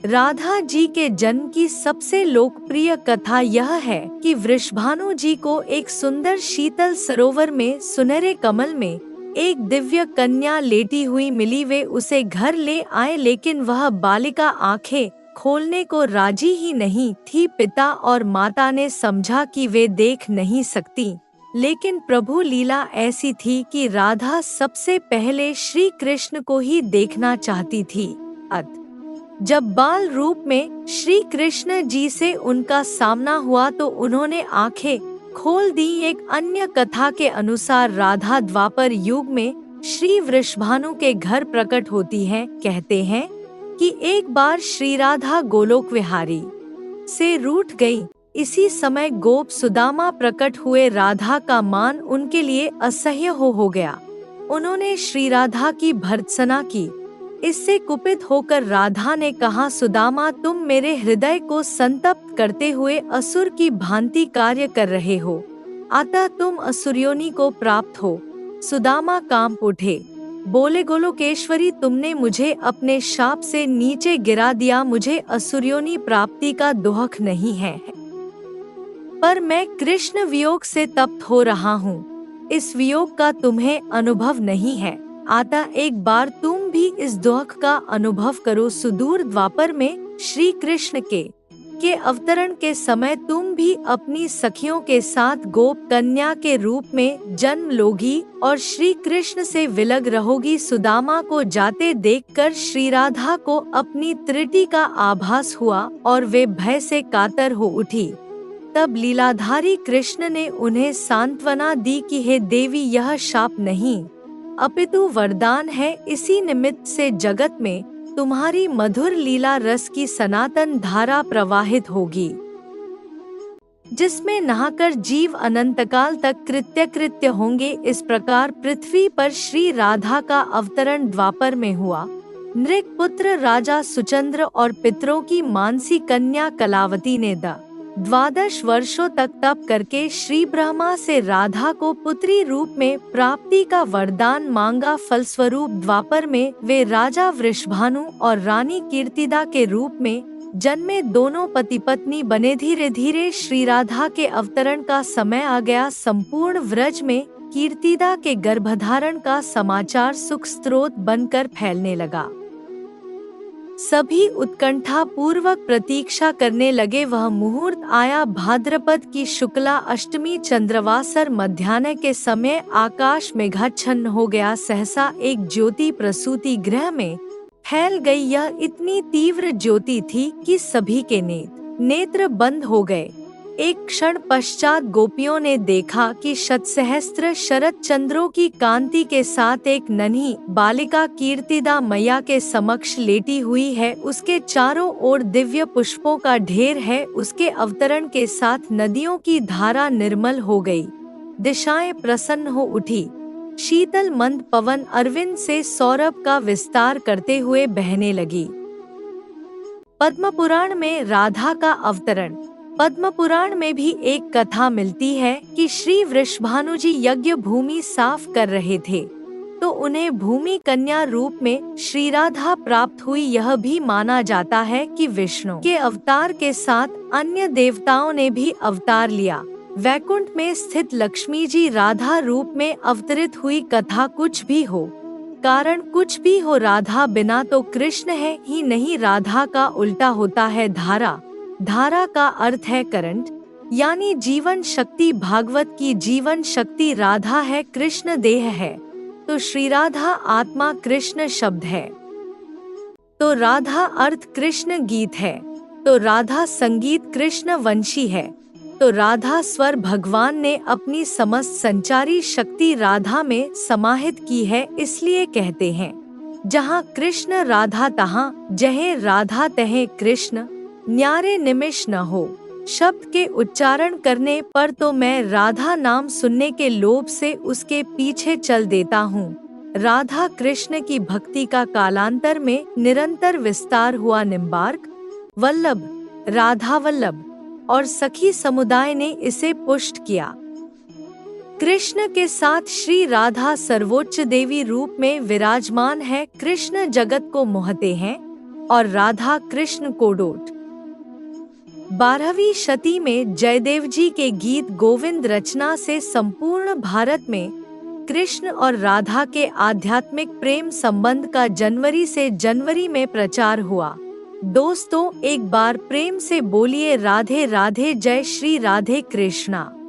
राधा जी के जन्म की सबसे लोकप्रिय कथा यह है कि वृषभानु जी को एक सुंदर शीतल सरोवर में सुनहरे कमल में एक दिव्य कन्या लेटी हुई मिली। वे उसे घर ले आए, लेकिन वह बालिका आंखें खोलने को राजी ही नहीं थी। पिता और माता ने समझा कि वे देख नहीं सकती, लेकिन प्रभु लीला ऐसी थी कि राधा सबसे पहले श्री कृष्ण को ही देखना चाहती थी। जब बाल रूप में श्री कृष्ण जी से उनका सामना हुआ तो उन्होंने आंखें खोल दी। एक अन्य कथा के अनुसार राधा द्वापर युग में श्री वृषभानु के घर प्रकट होती है। कहते हैं कि एक बार श्री राधा गोलोक विहारी से रूठ गई। इसी समय गोप सुदामा प्रकट हुए। राधा का मान उनके लिए असह्य हो गया। उन्होंने श्री राधा की भर्त्सना की। इससे कुपित होकर राधा ने कहा, सुदामा, तुम मेरे हृदय को संतप्त करते हुए असुर की भांति कार्य कर रहे हो, अतः तुम असुरयोनि को प्राप्त हो। सुदामा कांप उठे, बोले, गोलोकेश्वरी, तुमने मुझे अपने शाप से नीचे गिरा दिया। मुझे असुरयोनि प्राप्ति का दुख नहीं है, पर मैं कृष्ण वियोग से तप्त हो रहा हूँ। इस वियोग का तुम्हें अनुभव नहीं है, अतः एक बार तुम भी इस दुख का अनुभव करो। सुदूर द्वापर में श्री कृष्ण के अवतरण के समय तुम भी अपनी सखियों के साथ गोप कन्या के रूप में जन्म लोगी और श्री कृष्ण से विलग रहोगी। सुदामा को जाते देखकर श्री राधा को अपनी त्रुटि का आभास हुआ और वे भय से कातर हो उठी। तब लीलाधारी कृष्ण ने उन्हें सांत्वना दी कि हे देवी, यह शाप नहीं अपितु वरदान है। इसी निमित्त से जगत में तुम्हारी मधुर लीला रस की सनातन धारा प्रवाहित होगी, जिसमें नहाकर जीव अनंतकाल तक कृत्य होंगे। इस प्रकार पृथ्वी पर श्री राधा का अवतरण द्वापर में हुआ। नृक पुत्र राजा सुचंद्र और पितरों की मानसी कन्या कलावती ने 12 वर्षों तक तप करके श्री ब्रह्मा से राधा को पुत्री रूप में प्राप्ति का वरदान मांगा। फलस्वरूप द्वापर में वे राजा वृषभानु और रानी कीर्तिदा के रूप में जन्मे। दोनों पति पत्नी बने। धीरे धीरे श्री राधा के अवतरण का समय आ गया। संपूर्ण व्रज में कीर्तिदा के गर्भधारण का समाचार सुख स्रोत बनकर फैलने लगा। सभी उत्कंठा पूर्वक प्रतीक्षा करने लगे। वह मुहूर्त आया। भाद्रपद की शुक्ला अष्टमी चंद्रवासर मध्याह्न के समय आकाश मेघाच्छन्न हो गया। सहसा एक ज्योति प्रसूति गृह में फैल गई। यह इतनी तीव्र ज्योति थी कि सभी के नेत्र बंद हो गए। एक क्षण पश्चात गोपियों ने देखा कि शतसहस्त्र शरद चंद्रों की कांति के साथ एक नन्ही बालिका कीर्तिदा मैया के समक्ष लेटी हुई है। उसके चारों ओर दिव्य पुष्पों का ढेर है। उसके अवतरण के साथ नदियों की धारा निर्मल हो गई, दिशाएं प्रसन्न हो उठी। शीतल मंद पवन अरविंद से सौरभ का विस्तार करते हुए बहने लगी। पद्म पुराण में राधा का अवतरण। पद्म पुराण में भी एक कथा मिलती है कि श्री वृषभानु जी यज्ञ भूमि साफ कर रहे थे तो उन्हें भूमि कन्या रूप में श्री राधा प्राप्त हुई। यह भी माना जाता है कि विष्णु के अवतार के साथ अन्य देवताओं ने भी अवतार लिया। वैकुंठ में स्थित लक्ष्मी जी राधा रूप में अवतरित हुई। कथा कुछ भी हो, कारण कुछ भी हो, राधा बिना तो कृष्ण है ही नहीं। राधा का उल्टा होता है धारा। धारा का अर्थ है करंट, यानी जीवन शक्ति। भागवत की जीवन शक्ति राधा है, कृष्ण देह है, तो श्री राधा आत्मा, कृष्ण शब्द है, तो राधा अर्थ कृष्ण गीत है, तो राधा संगीत कृष्ण वंशी है, तो राधा स्वर भगवान ने अपनी समस्त संचारी शक्ति राधा में समाहित की है। इसलिए कहते हैं, जहाँ कृष्ण राधा तहाँ जहे राधा तहे कृष्ण, न्यारे निमिष न हो। शब्द के उच्चारण करने पर तो मैं राधा नाम सुनने के लोभ से उसके पीछे चल देता हूँ। राधा कृष्ण की भक्ति का कालांतर में निरंतर विस्तार हुआ। निम्बार्क, वल्लभ, राधा वल्लभ और सखी समुदाय ने इसे पुष्ट किया। कृष्ण के साथ श्री राधा सर्वोच्च देवी रूप में विराजमान है। कृष्ण जगत को मोहते हैं, और राधा कृष्ण कोडोट। 12वीं शती में जयदेव जी के गीत गोविंद रचना से संपूर्ण भारत में कृष्ण और राधा के आध्यात्मिक प्रेम संबंध का जनवरी से जनवरी में प्रचार हुआ। दोस्तों, एक बार प्रेम से बोलिए राधे राधे, जय श्री राधे कृष्णा।